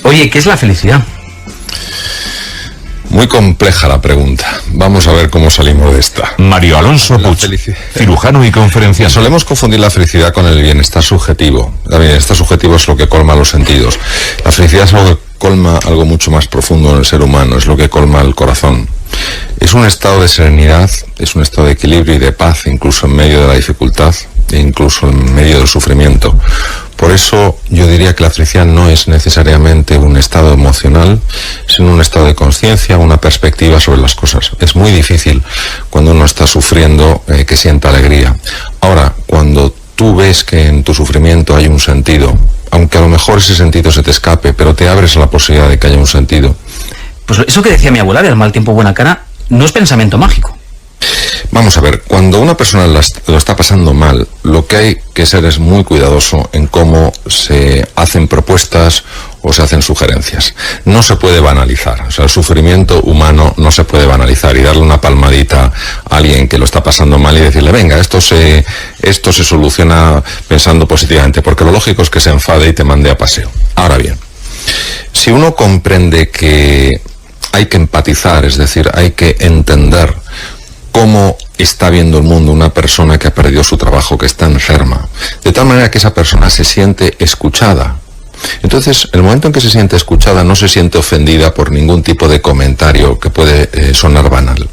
Oye, ¿qué es la felicidad? Muy compleja la pregunta. Vamos a ver cómo salimos de esta. Mario Alonso Puig, cirujano y conferenciante. Solemos confundir la felicidad con el bienestar subjetivo. El bienestar subjetivo es lo que colma los sentidos. La felicidad es algo que colma algo mucho más profundo en el ser humano, es lo que colma el corazón. Es un estado de serenidad, es un estado de equilibrio y de paz, incluso en medio de la dificultad, e incluso en medio del sufrimiento. Por eso yo diría que la felicidad no es necesariamente un estado emocional, sino un estado de conciencia, una perspectiva sobre las cosas. Es muy difícil cuando uno está sufriendo que sienta alegría. Ahora, cuando tú ves que en tu sufrimiento hay un sentido, aunque a lo mejor ese sentido se te escape, pero te abres a la posibilidad de que haya un sentido. Pues eso que decía mi abuela, del mal tiempo buena cara, no es pensamiento mágico. Vamos a ver, cuando una persona lo está pasando mal, lo que hay que ser es muy cuidadoso en cómo se hacen propuestas o se hacen sugerencias. No se puede banalizar, o sea, el sufrimiento humano no se puede banalizar y darle una palmadita a alguien que lo está pasando mal y decirle, venga, esto se soluciona pensando positivamente, porque lo lógico es que se enfade y te mande a paseo. Ahora bien, si uno comprende que hay que empatizar, es decir, hay que entender cómo está viendo el mundo una persona que ha perdido su trabajo, que está enferma, de tal manera que esa persona se siente escuchada. Entonces, el momento en que se siente escuchada, no se siente ofendida por ningún tipo de comentario que puede sonar banal.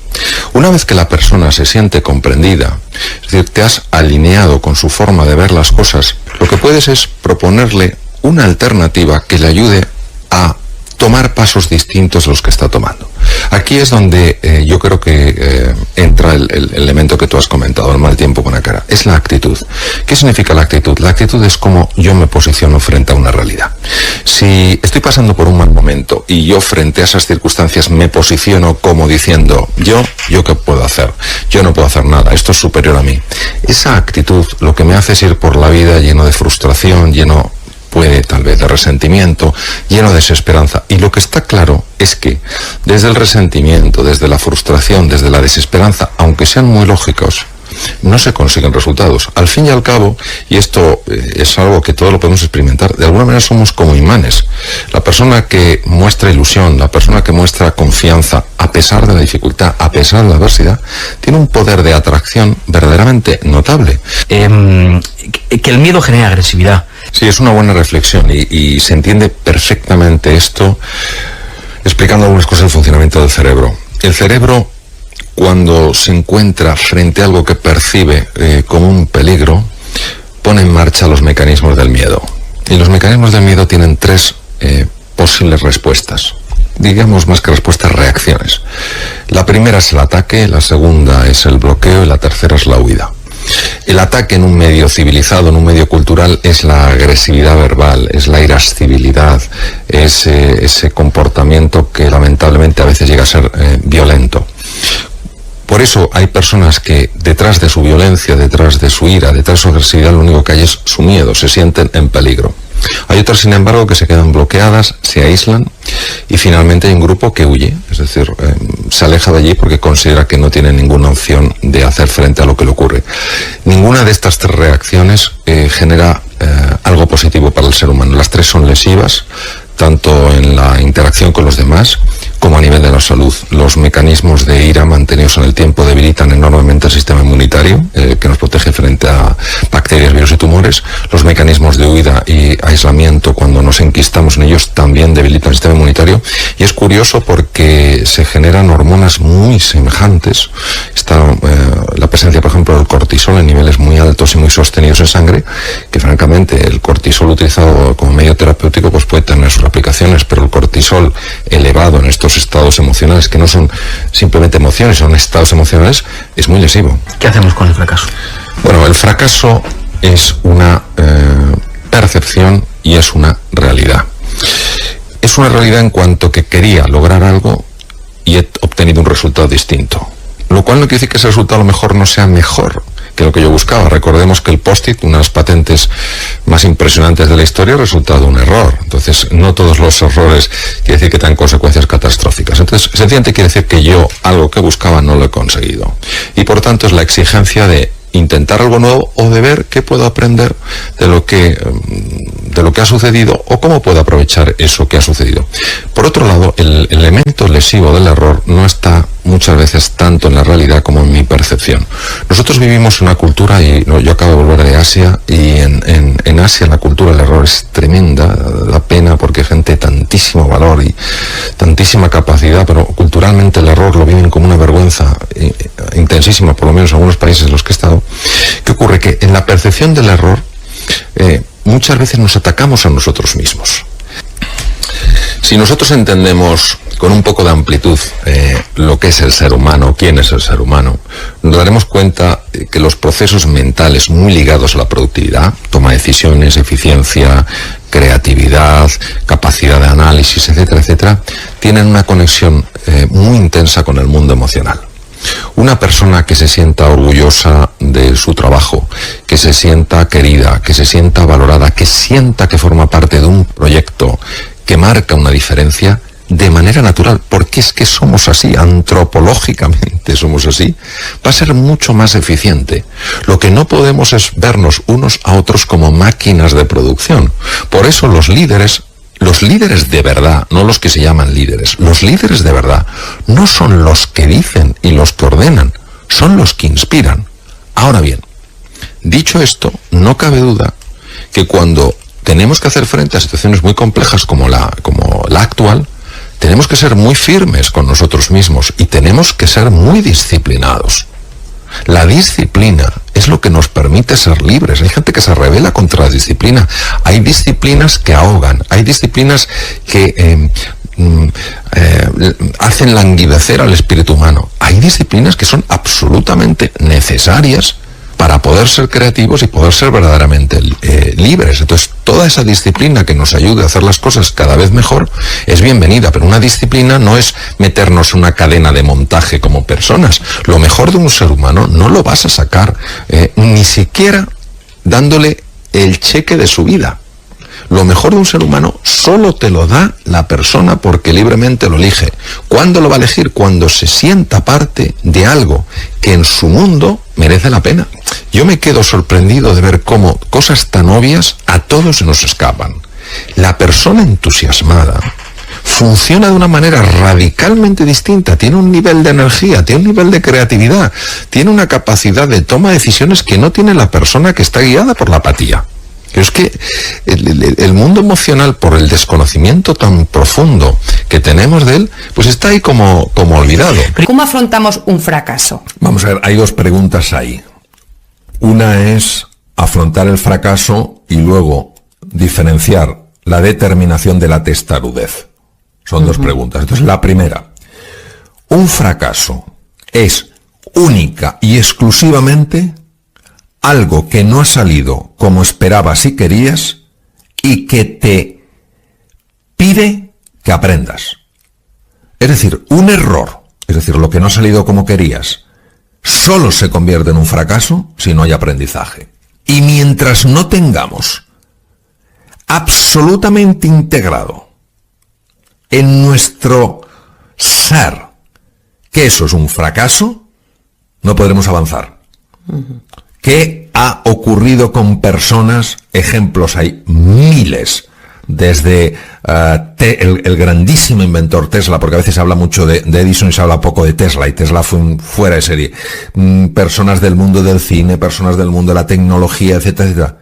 Una vez que la persona se siente comprendida, es decir, te has alineado con su forma de ver las cosas, lo que puedes es proponerle una alternativa que le ayude a tomar pasos distintos a los que está tomando. Aquí es donde yo creo que entra el elemento que tú has comentado, el mal tiempo buena cara. Es la actitud. ¿Qué significa la actitud? La actitud es cómo yo me posiciono frente a una realidad. Si estoy pasando por un mal momento y yo frente a esas circunstancias me posiciono como diciendo, ¿yo qué puedo hacer? Yo no puedo hacer nada, esto es superior a mí. Esa actitud lo que me hace es ir por la vida lleno de frustración, puede tal vez de resentimiento, lleno de desesperanza. Y lo que está claro es que desde el resentimiento, desde la frustración, desde la desesperanza, aunque sean muy lógicos, no se consiguen resultados. Al fin y al cabo, y esto es algo que todos lo podemos experimentar, de alguna manera somos como imanes. La persona que muestra ilusión, la persona que muestra confianza, a pesar de la dificultad, a pesar de la adversidad, tiene un poder de atracción verdaderamente notable. Que el miedo genera agresividad. Sí, es una buena reflexión y se entiende perfectamente esto explicando algunas cosas del funcionamiento del cerebro. El cerebro, cuando se encuentra frente a algo que percibe como un peligro, pone en marcha los mecanismos del miedo. Y los mecanismos del miedo tienen tres posibles respuestas. Digamos más que respuestas, reacciones. La primera es el ataque, la segunda es el bloqueo y la tercera es la huida. El ataque en un medio civilizado, en un medio cultural, es la agresividad verbal, es la irascibilidad, es ese comportamiento que lamentablemente a veces llega a ser violento. Por eso hay personas que detrás de su violencia, detrás de su ira, detrás de su agresividad, lo único que hay es su miedo, se sienten en peligro. Hay otras, sin embargo, que se quedan bloqueadas, se aíslan y finalmente hay un grupo que huye, es decir, se aleja de allí porque considera que no tiene ninguna opción de hacer frente a lo que le ocurre. Ninguna de estas tres reacciones genera algo positivo para el ser humano. Las tres son lesivas, tanto en la interacción con los demás como a nivel de la salud. Los mecanismos de ira mantenidos en el tiempo debilitan enormemente el sistema inmunitario, que nos protege frente a bacterias, virus y tumores. Los mecanismos de huida y aislamiento, cuando nos enquistamos en ellos, también debilitan el sistema inmunitario. Y es curioso porque se generan hormonas muy semejantes. Está la presencia, por ejemplo, del cortisol en niveles muy altos y muy sostenidos en sangre, que francamente el cortisol utilizado como medio terapéutico pues puede tener sus aplicaciones, pero el cortisol elevado en estos estados emocionales, que no son simplemente emociones, son estados emocionales, es muy lesivo. ¿Qué hacemos con el fracaso? Bueno, el fracaso es una percepción y es una realidad. Es una realidad en cuanto que quería lograr algo y he obtenido un resultado distinto. Lo cual no quiere decir que ese resultado a lo mejor no sea mejor que lo que yo buscaba. Recordemos que el post-it, una de las patentes más impresionantes de la historia, ha resultado un error. Entonces, no todos los errores quiere decir que tengan consecuencias catastróficas. Entonces, sencillamente quiere decir que yo algo que buscaba no lo he conseguido. Y por tanto es la exigencia de intentar algo nuevo o de ver qué puedo aprender de lo que ha sucedido o cómo puedo aprovechar eso que ha sucedido. Por otro lado, el elemento lesivo del error no está muchas veces tanto en la realidad como en mi percepción. Nosotros vivimos una cultura, y yo acabo de volver de Asia, y en Asia la cultura del error es tremenda, da pena porque hay gente de tantísimo valor y tantísima capacidad, pero culturalmente el error lo viven como una vergüenza intensísima, por lo menos en algunos países en los que he estado. ¿Qué ocurre? Que en la percepción del error muchas veces nos atacamos a nosotros mismos. Si nosotros entendemos con un poco de amplitud lo que es el ser humano, quién es el ser humano, nos daremos cuenta que los procesos mentales muy ligados a la productividad, toma de decisiones, eficiencia, creatividad, capacidad de análisis, etcétera, etcétera, tienen una conexión muy intensa con el mundo emocional. Una persona que se sienta orgullosa de su trabajo, que se sienta querida, que se sienta valorada, que sienta que forma parte de un proyecto que marca una diferencia de manera natural, porque es que somos así, antropológicamente somos así, va a ser mucho más eficiente. Lo que no podemos es vernos unos a otros como máquinas de producción. Por eso los líderes de verdad, no los que se llaman líderes, los líderes de verdad no son los que dicen y los que ordenan, son los que inspiran. Ahora bien, dicho esto, no cabe duda que cuando tenemos que hacer frente a situaciones muy complejas como la actual, tenemos que ser muy firmes con nosotros mismos y tenemos que ser muy disciplinados. La disciplina es lo que nos permite ser libres. Hay gente que se rebela contra la disciplina. Hay disciplinas que ahogan, hay disciplinas que hacen languidecer al espíritu humano. Hay disciplinas que son absolutamente necesarias para poder ser creativos y poder ser verdaderamente libres. Entonces, toda esa disciplina que nos ayude a hacer las cosas cada vez mejor es bienvenida, pero una disciplina no es meternos en una cadena de montaje como personas. Lo mejor de un ser humano no lo vas a sacar ni siquiera dándole el cheque de su vida. Lo mejor de un ser humano solo te lo da la persona porque libremente lo elige. ¿Cuándo lo va a elegir? Cuando se sienta parte de algo que en su mundo merece la pena. Yo me quedo sorprendido de ver cómo cosas tan obvias a todos se nos escapan. La persona entusiasmada funciona de una manera radicalmente distinta, tiene un nivel de energía, tiene un nivel de creatividad, tiene una capacidad de toma de decisiones que no tiene la persona que está guiada por la apatía. Pero es que el mundo emocional, por el desconocimiento tan profundo que tenemos de él, pues está ahí como olvidado. ¿Cómo afrontamos un fracaso? Vamos a ver, hay dos preguntas ahí. Una es afrontar el fracaso y luego diferenciar la determinación de la testarudez. Son dos preguntas. Entonces, la primera, un fracaso es única y exclusivamente algo que no ha salido como esperabas y querías y que te pide que aprendas. Es decir, un error, es decir, lo que no ha salido como querías, solo se convierte en un fracaso si no hay aprendizaje. Y mientras no tengamos absolutamente integrado en nuestro ser que eso es un fracaso, no podremos avanzar. ¿Qué ha ocurrido con personas? Ejemplos hay miles. Desde el grandísimo inventor Tesla, porque a veces se habla mucho de Edison y se habla poco de Tesla, y Tesla fue fuera de serie. Personas del mundo del cine, personas del mundo de la tecnología, etcétera, etcétera.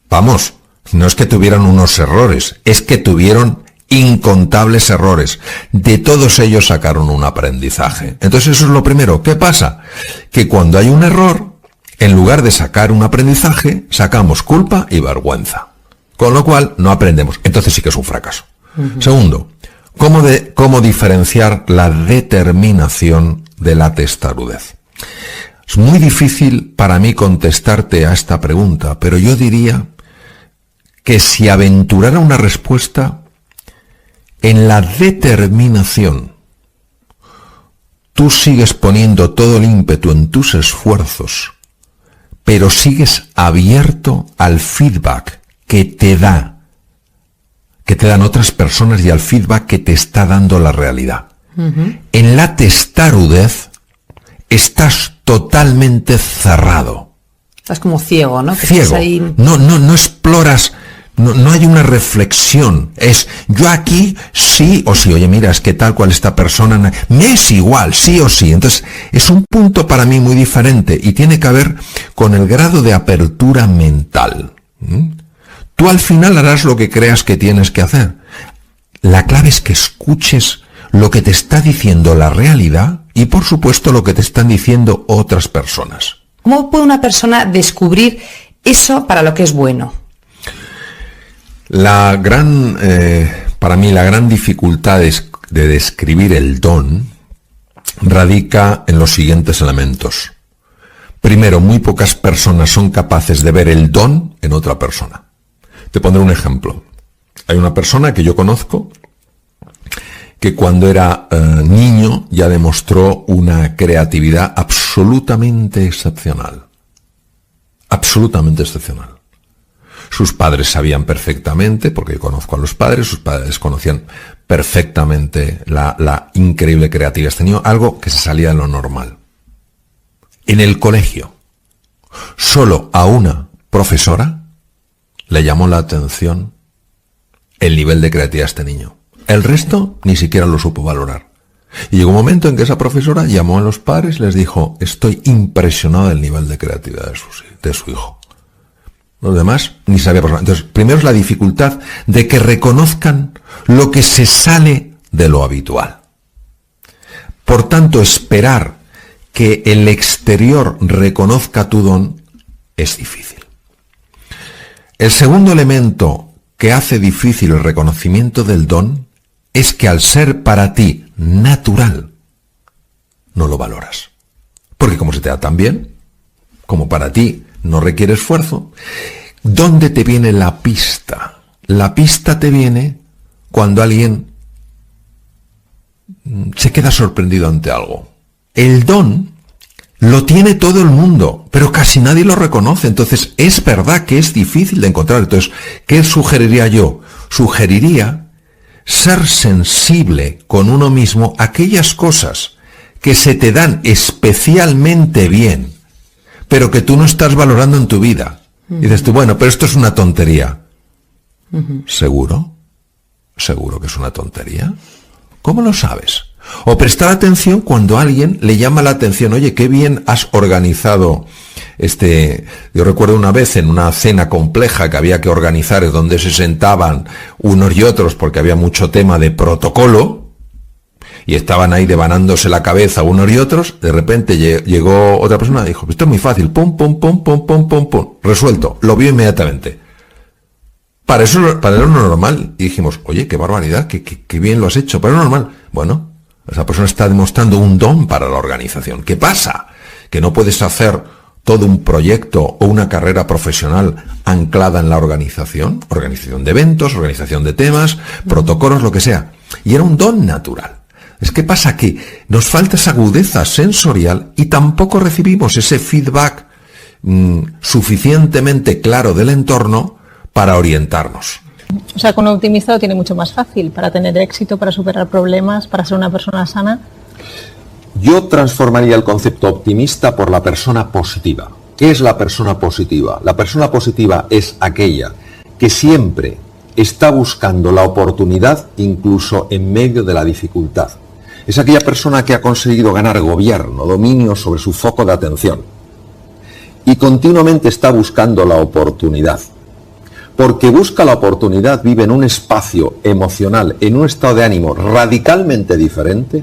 Vamos, no es que tuvieran unos errores, es que tuvieron incontables errores. De todos ellos sacaron un aprendizaje. Entonces eso es lo primero. ¿Qué pasa? Que cuando hay un error, en lugar de sacar un aprendizaje, sacamos culpa y vergüenza. Con lo cual, no aprendemos. Entonces sí que es un fracaso. Segundo, ¿cómo diferenciar la determinación de la testarudez? Es muy difícil para mí contestarte a esta pregunta, pero yo diría que si aventurara una respuesta, en la determinación, tú sigues poniendo todo el ímpetu en tus esfuerzos, pero sigues abierto al feedback que te dan otras personas y al feedback que te está dando la realidad. En la testarudez estás totalmente cerrado. Estás como ciego, ¿no? Que Ciego. estás ahí... No exploras, no hay una reflexión. Es, yo aquí sí o sí, oye, mira, es que tal cual esta persona, me es igual, sí o sí. Entonces, es un punto para mí muy diferente y tiene que ver con el grado de apertura mental. Tú al final harás lo que creas que tienes que hacer. La clave es que escuches lo que te está diciendo la realidad y, por supuesto, lo que te están diciendo otras personas. ¿Cómo puede una persona descubrir eso para lo que es bueno? Para mí, la gran dificultad de describir el don radica en los siguientes elementos. Primero, muy pocas personas son capaces de ver el don en otra persona. Te pondré un ejemplo. Hay una persona que yo conozco que cuando era niño ya demostró una creatividad absolutamente excepcional. Absolutamente excepcional. Sus padres sabían perfectamente, porque yo conozco a los padres, sus padres conocían perfectamente la increíble creatividad. Tenía algo que se salía de lo normal. En el colegio, solo a una profesora le llamó la atención el nivel de creatividad de este niño. El resto ni siquiera lo supo valorar. Y llegó un momento en que esa profesora llamó a los padres y les dijo, estoy impresionado del nivel de creatividad de su hijo. Los demás ni sabía por qué. Entonces, primero es la dificultad de que reconozcan lo que se sale de lo habitual. Por tanto, esperar que el exterior reconozca tu don es difícil. El segundo elemento que hace difícil el reconocimiento del don es que al ser para ti natural, no lo valoras. Porque como se te da tan bien, como para ti no requiere esfuerzo, ¿dónde te viene la pista? La pista te viene cuando alguien se queda sorprendido ante algo. El don lo tiene todo el mundo, pero casi nadie lo reconoce. Entonces, es verdad que es difícil de encontrar. Entonces, ¿qué sugeriría yo? Sugeriría ser sensible con uno mismo a aquellas cosas que se te dan especialmente bien, pero que tú no estás valorando en tu vida. Y dices tú, bueno, pero esto es una tontería. ¿Seguro? ¿Seguro que es una tontería? ¿Cómo lo sabes? O prestar atención cuando a alguien le llama la atención, oye, qué bien has organizado yo recuerdo una vez en una cena compleja que había que organizar, donde se sentaban unos y otros porque había mucho tema de protocolo, y estaban ahí devanándose la cabeza unos y otros, de repente llegó otra persona y dijo, esto es muy fácil, pum, pum, pum, pum, pum, pum, pum, resuelto, lo vio inmediatamente. Para eso lo normal, y dijimos, oye, qué barbaridad, qué bien lo has hecho, para lo normal. Bueno, esa persona está demostrando un don para la organización. ¿Qué pasa? Que no puedes hacer todo un proyecto o una carrera profesional anclada en la organización de eventos, organización de temas, protocolos, lo que sea. Y era un don natural. Es que pasa que nos falta esa agudeza sensorial y tampoco recibimos ese feedback suficientemente claro del entorno para orientarnos. O sea, con un optimista lo tiene mucho más fácil para tener éxito, para superar problemas, para ser una persona sana. Yo transformaría el concepto optimista por la persona positiva. ¿Qué es la persona positiva? La persona positiva es aquella que siempre está buscando la oportunidad incluso en medio de la dificultad. Es aquella persona que ha conseguido ganar gobierno, dominio sobre su foco de atención y continuamente está buscando la oportunidad. Porque busca la oportunidad, vive en un espacio emocional, en un estado de ánimo radicalmente diferente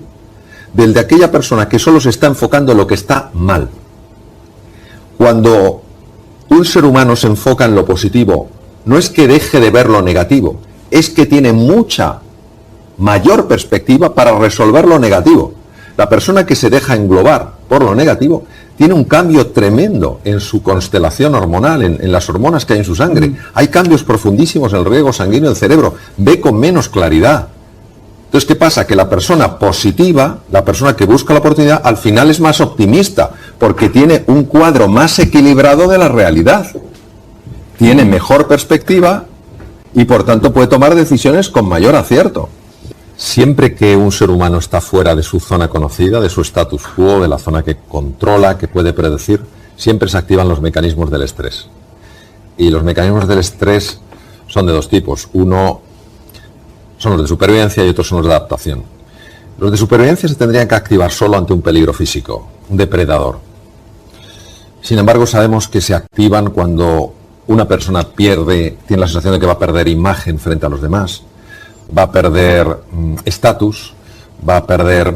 del de aquella persona que solo se está enfocando en lo que está mal. Cuando un ser humano se enfoca en lo positivo, no es que deje de ver lo negativo, es que tiene mucha mayor perspectiva para resolver lo negativo. La persona que se deja englobar por lo negativo tiene un cambio tremendo en su constelación hormonal, en las hormonas que hay en su sangre. Hay cambios profundísimos en el riego sanguíneo del cerebro, ve con menos claridad. Entonces, ¿qué pasa? Que la persona positiva, la persona que busca la oportunidad, al final es más optimista, porque tiene un cuadro más equilibrado de la realidad. Tiene mejor perspectiva y, por tanto, puede tomar decisiones con mayor acierto. Siempre que un ser humano está fuera de su zona conocida, de su status quo, de la zona que controla, que puede predecir, siempre se activan los mecanismos del estrés. Y los mecanismos del estrés son de dos tipos. Uno son los de supervivencia y otros son los de adaptación. Los de supervivencia se tendrían que activar solo ante un peligro físico, un depredador. Sin embargo, sabemos que se activan cuando una persona tiene la sensación de que va a perder imagen frente a los demás, va a perder estatus, va a perder...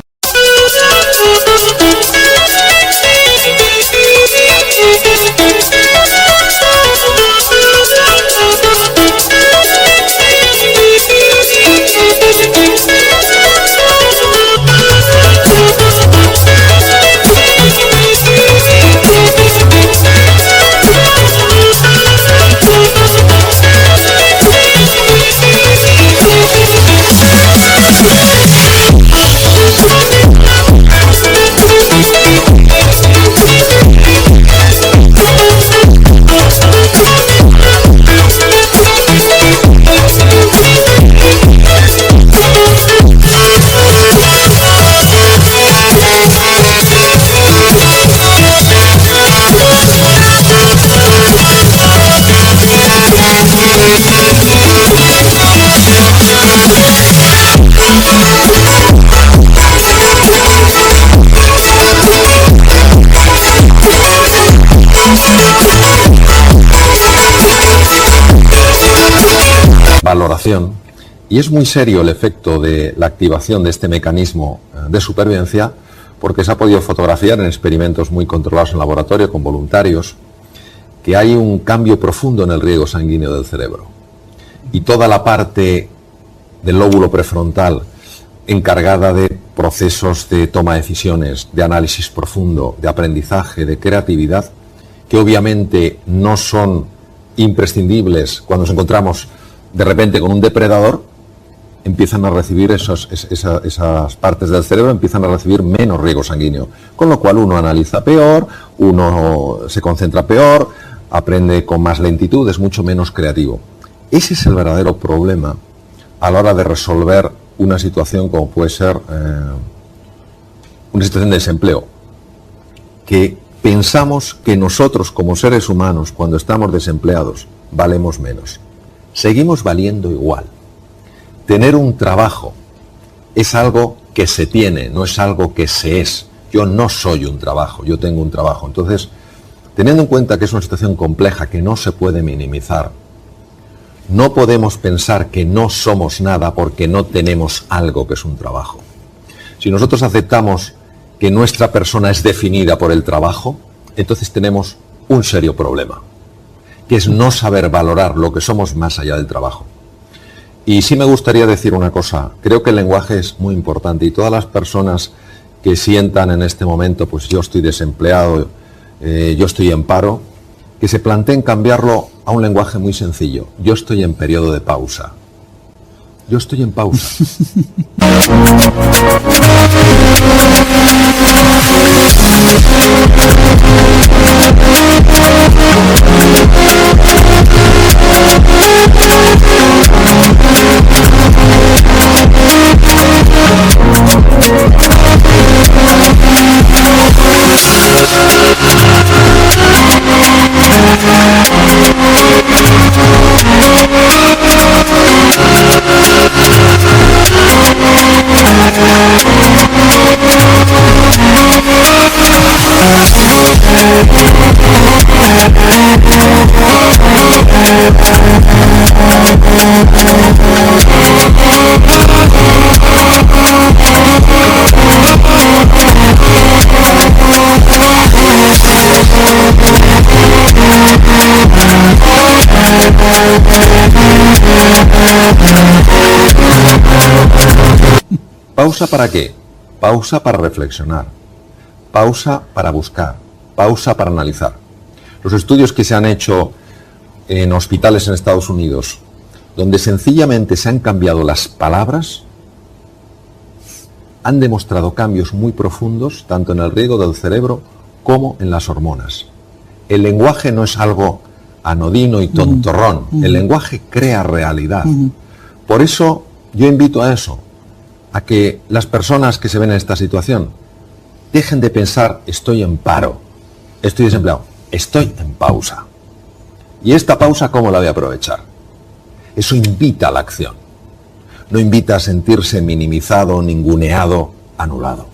Valoración, y es muy serio el efecto de la activación de este mecanismo de supervivencia, porque se ha podido fotografiar en experimentos muy controlados en laboratorio con voluntarios que hay un cambio profundo en el riego sanguíneo del cerebro, y toda la parte del lóbulo prefrontal encargada de procesos de toma de decisiones, de análisis profundo, de aprendizaje, de creatividad, que obviamente no son imprescindibles cuando nos encontramos de repente con un depredador, empiezan a recibir esas partes del cerebro, empiezan a recibir menos riego sanguíneo, con lo cual uno analiza peor, uno se concentra peor, aprende con más lentitud, es mucho menos creativo. Ese es el verdadero problema a la hora de resolver una situación como puede ser una situación de desempleo, que pensamos que nosotros como seres humanos, cuando estamos desempleados, valemos menos. Seguimos valiendo igual. Tener un trabajo es algo que se tiene, no es algo que se es. Yo no soy un trabajo, yo tengo un trabajo. Entonces, teniendo en cuenta que es una situación compleja que no se puede minimizar, no podemos pensar que no somos nada porque no tenemos algo que es un trabajo. Si nosotros aceptamos que nuestra persona es definida por el trabajo, entonces tenemos un serio problema, que es no saber valorar lo que somos más allá del trabajo. Y sí me gustaría decir una cosa, creo que el lenguaje es muy importante y todas las personas que sientan en este momento, pues yo estoy desempleado, yo estoy en paro, que se planteen cambiarlo a un lenguaje muy sencillo. Yo estoy en periodo de pausa. Yo estoy en pausa. ¿Pausa para qué? Pausa para reflexionar, pausa para buscar, pausa para analizar. Los estudios que se han hecho en hospitales en Estados Unidos, donde sencillamente se han cambiado las palabras, han demostrado cambios muy profundos, tanto en el riego del cerebro como en las hormonas. El lenguaje no es algo anodino y tontorrón, el lenguaje crea realidad. Por eso yo invito a eso, a que las personas que se ven en esta situación dejen de pensar estoy en paro, estoy desempleado. estoy en pausa. ¿Y esta pausa cómo la voy a aprovechar? Eso invita a la acción. No invita a sentirse minimizado, ninguneado, anulado.